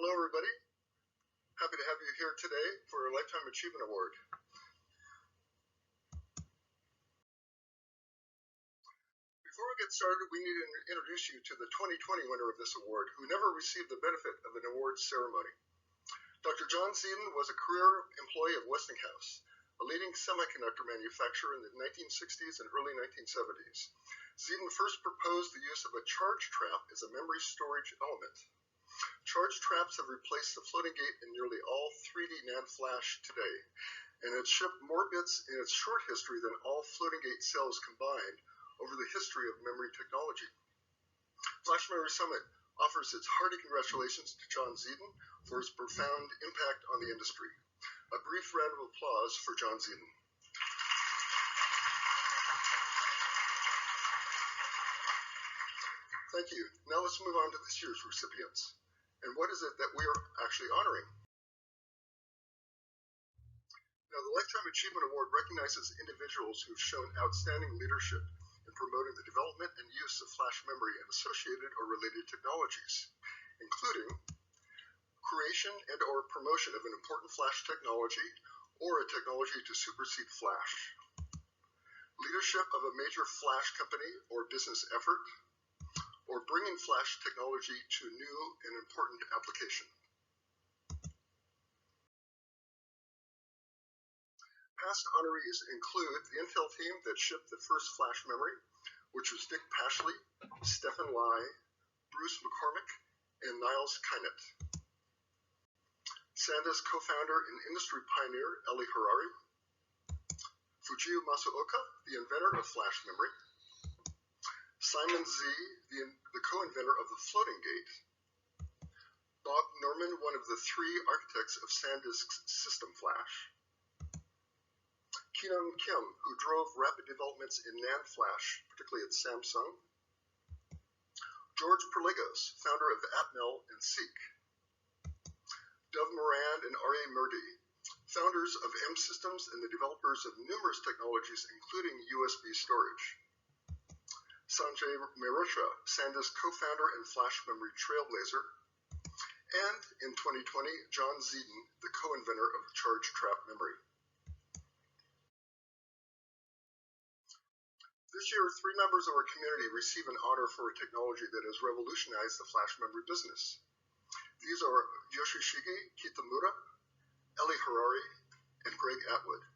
Hello, everybody. Happy to have you here today for a Lifetime Achievement Award. Before we get started, we need to introduce you to the 2020 winner of this award, who never received the benefit of an awards ceremony. Dr. John Zeidin was a career employee of Westinghouse, a leading semiconductor manufacturer in the 1960s and early 1970s. Zeidin first proposed the use of a charge trap as a memory storage element. Charge traps have replaced the floating gate in nearly all 3D NAND flash today, and it shipped more bits in its short history than all floating gate cells combined over the history of memory technology. Flash Memory Summit offers its hearty congratulations to John Zeidin for his profound impact on the industry. A brief round of applause for John Zeidin. Thank you. Now let's move on to this year's recipients. And what is it that we are actually honoring? Now, the Lifetime Achievement Award recognizes individuals who've shown outstanding leadership in promoting the development and use of flash memory and associated or related technologies, including creation and or promotion of an important flash technology or a technology to supersede flash, leadership of a major flash company or business effort, or bringing flash technology to new and important application. Past honorees include the Intel team that shipped the first flash memory, which was Dick Pashley, Stephen Lai, Bruce McCormick, and Niles Kynett. SanDisk co-founder and industry pioneer Eli Harari, Fujio Masuoka, the inventor of flash memory, Simon Z, the co-inventor of the floating gate, Bob Norman, one of the three architects of SanDisk's System Flash, Keenan Kim, who drove rapid developments in NAND flash, particularly at Samsung, George Perligos, founder of Atmel and Seek, Dov Moran and R.A. Murdy, founders of M Systems and the developers of numerous technologies, including USB storage, Sanjay Mehrotra, SanDisk co-founder and flash memory trailblazer, and in 2020, John Zeidin, the co-inventor of charge trap memory. This year, 3 members of our community receive an honor for a technology that has revolutionized the flash memory business. These are Yoshishige Kitamura, Eli Harari, and Greg Atwood.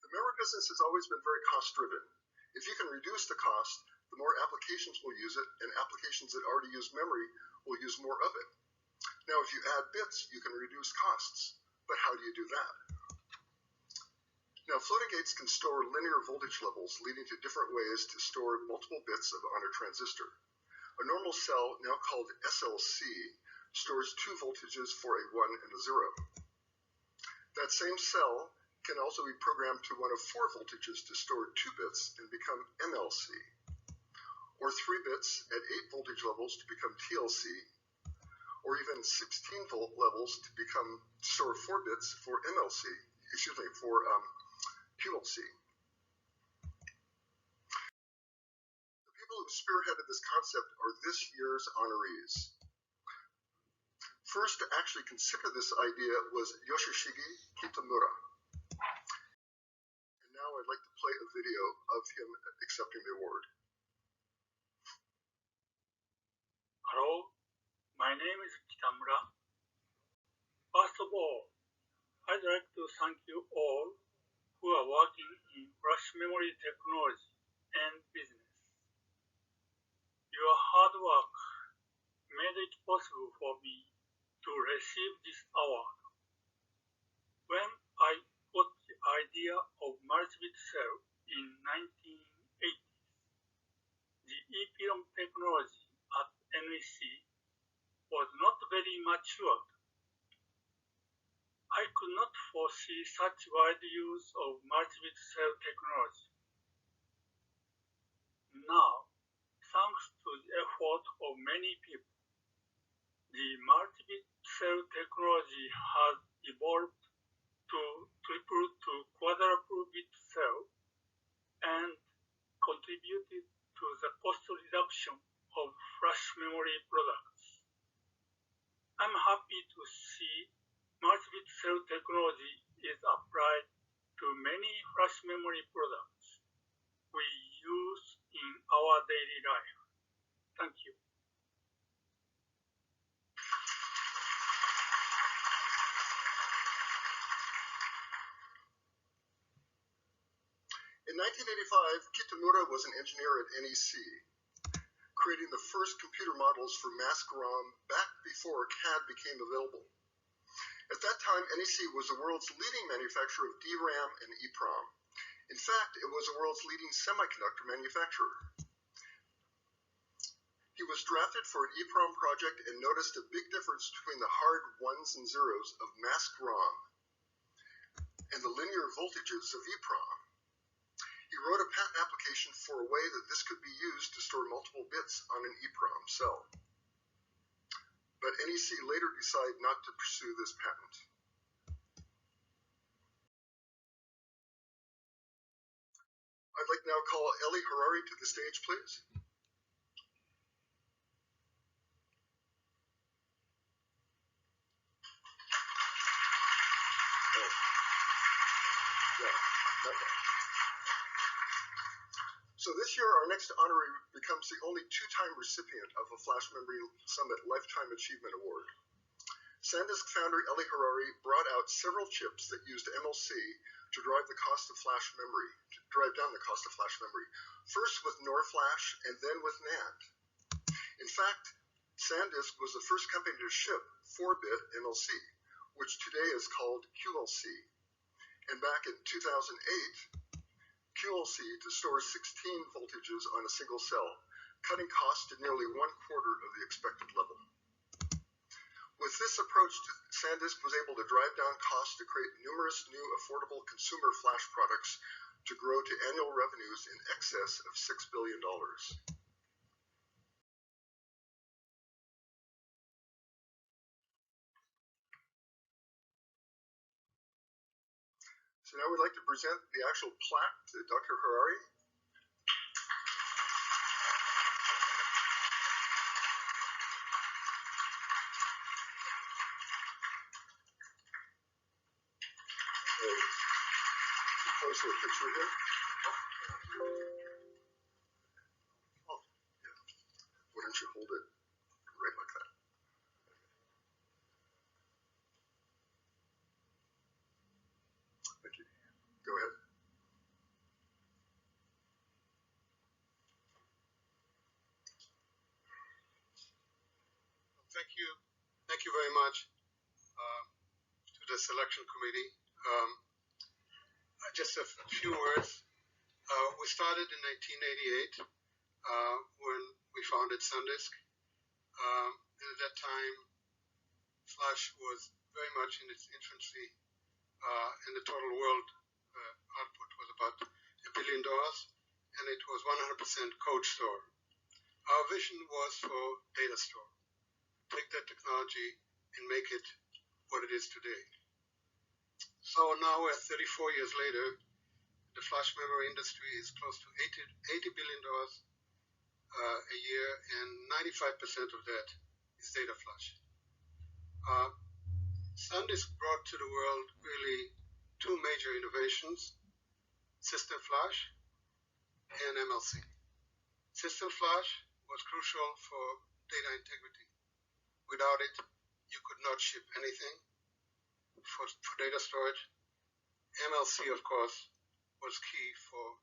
The memory business has always been very cost-driven. If you can reduce the cost, the more applications will use it, and applications that already use memory will use more of it. Now, if you add bits, you can reduce costs. But how do you do that? Now, floating gates can store linear voltage levels, leading to different ways to store multiple bits on a transistor. A normal cell, now called SLC, stores 2 voltages for a 1 and a 0. That same cell can also be programmed to one of 4 voltages to store 2 bits and become MLC, or 3 bits at 8 voltage levels to become TLC, or even 16 volt levels to store 4 bits for QLC. The people who spearheaded this concept are this year's honorees. First to actually consider this idea was Yoshishige Kitamura. I'd like to play a video of him accepting the award. Hello, my name is Kitamura. First of all, I'd like to thank you all who are working in flash memory technology and business. Your hard work made it possible for me to receive this award. When I got the idea of multi-bit cell in 1980s, the EEPROM technology at NEC was not very matured. I could not foresee such wide use of multi-bit cell technology. Now, thanks to the effort of many people, the multi-bit cell technology has evolved to triple to quadruple bit cell and contributed to the cost reduction of flash flash memory products. I'm happy to see multi-bit cell technology is applied to many flash memory products we use in our daily life. Thank you. In 1985, Kitamura was an engineer at NEC, creating the first computer models for Mask-ROM back before CAD became available. At that time, NEC was the world's leading manufacturer of DRAM and EEPROM. In fact, it was the world's leading semiconductor manufacturer. He was drafted for an EEPROM project and noticed a big difference between the hard ones and zeros of Mask-ROM and the linear voltages of EEPROM. He wrote a patent application for a way that this could be used to store multiple bits on an EEPROM cell. But NEC later decided not to pursue this patent. I'd like now to call Eli Harari to the stage, please. So this year, our next honoree becomes the only two-time recipient of a Flash Memory Summit Lifetime Achievement Award. SanDisk founder Eli Harari brought out several chips that used MLC to drive down the cost of flash memory. First with NOR Flash and then with NAND. In fact, SanDisk was the first company to ship 4-bit MLC, which today is called QLC. And back in 2008, QLC to store 16 voltages on a single cell, cutting costs to nearly 1/4 of the expected level. With this approach, SanDisk was able to drive down costs to create numerous new affordable consumer flash products to grow to annual revenues in excess of $6 billion. So now we'd like to present the actual plaque to Dr. Harari. Close to a picture here. Oh, yeah. Why don't you hold it right like that? Thank you. Go ahead. Thank you very much to the selection committee. Just a few words. We started in 1988 when we founded SanDisk. And at that time, Flash was very much in its infancy, and the total world output was about $1 billion, and it was 100% code store. Our vision was for data store. Take that technology and make it what it is today. So now we're 34 years later. The flash memory industry is close to $80 billion a year, and 95% of that is data flash. SanDisk brought to the world really two major innovations, System Flash and MLC. System Flash was crucial for data integrity. Without it, you could not ship anything for data storage. MLC, of course, was key for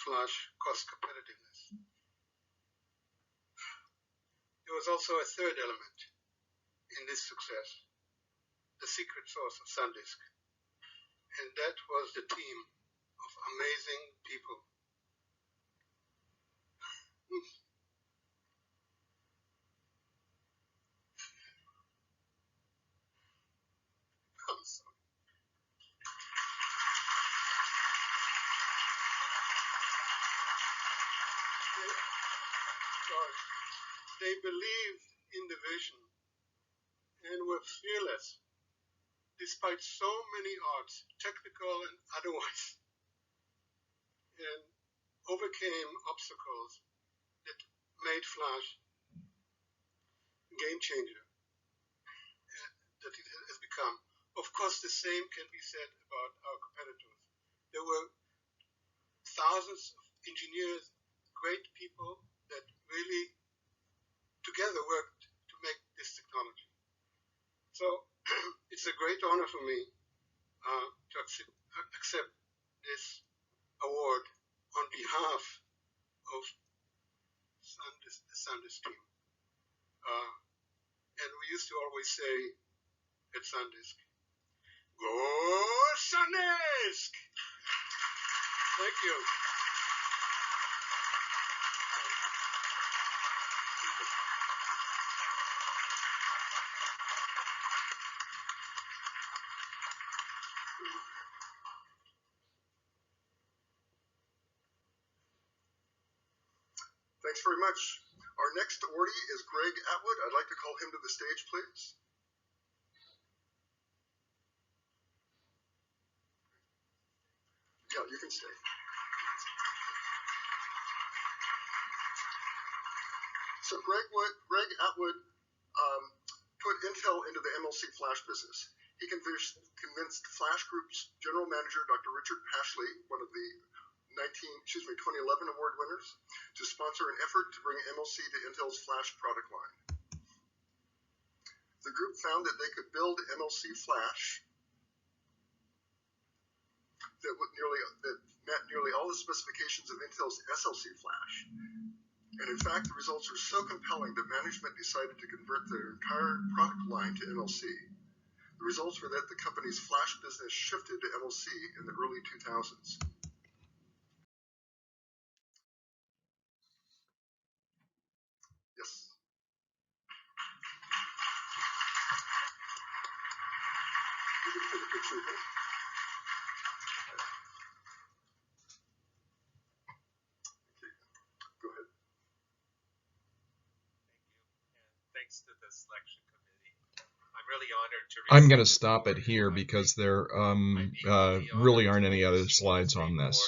flash cost competitiveness. There was also a third element in this success, the secret sauce of SanDisk, and that was the team of amazing people. I'm sorry. They believed in the vision and were fearless, despite so many odds, technical and otherwise, and overcame obstacles that made Flash game changer that it has become. Of course, the same can be said about our competitors. There were thousands of engineers, great people that really together worked to make this technology. So it's a great honor for me to accept this award on behalf of the SanDisk team. And we used to always say at SanDisk, "Go SanDisk!" Thank you. Thanks very much. Our next awardee is Greg Atwood. I'd like to call him to the stage, please. Yeah, you can stay. So Greg Atwood put Intel into the MLC flash business. He convinced Flash Group's general manager, Dr. Richard Pashley, one of the 2011 award winners, to sponsor an effort to bring MLC to Intel's flash product line. The group found that they could build MLC flash that met nearly all the specifications of Intel's SLC flash. And in fact, the results were so compelling that management decided to convert their entire product line to MLC. The results were that the company's flash business shifted to MLC in the early 2000s. Yes. You can take a picture here. Thanks to the selection committee. I'm really honored to. I'm going to stop it here because there really aren't any other slides on this.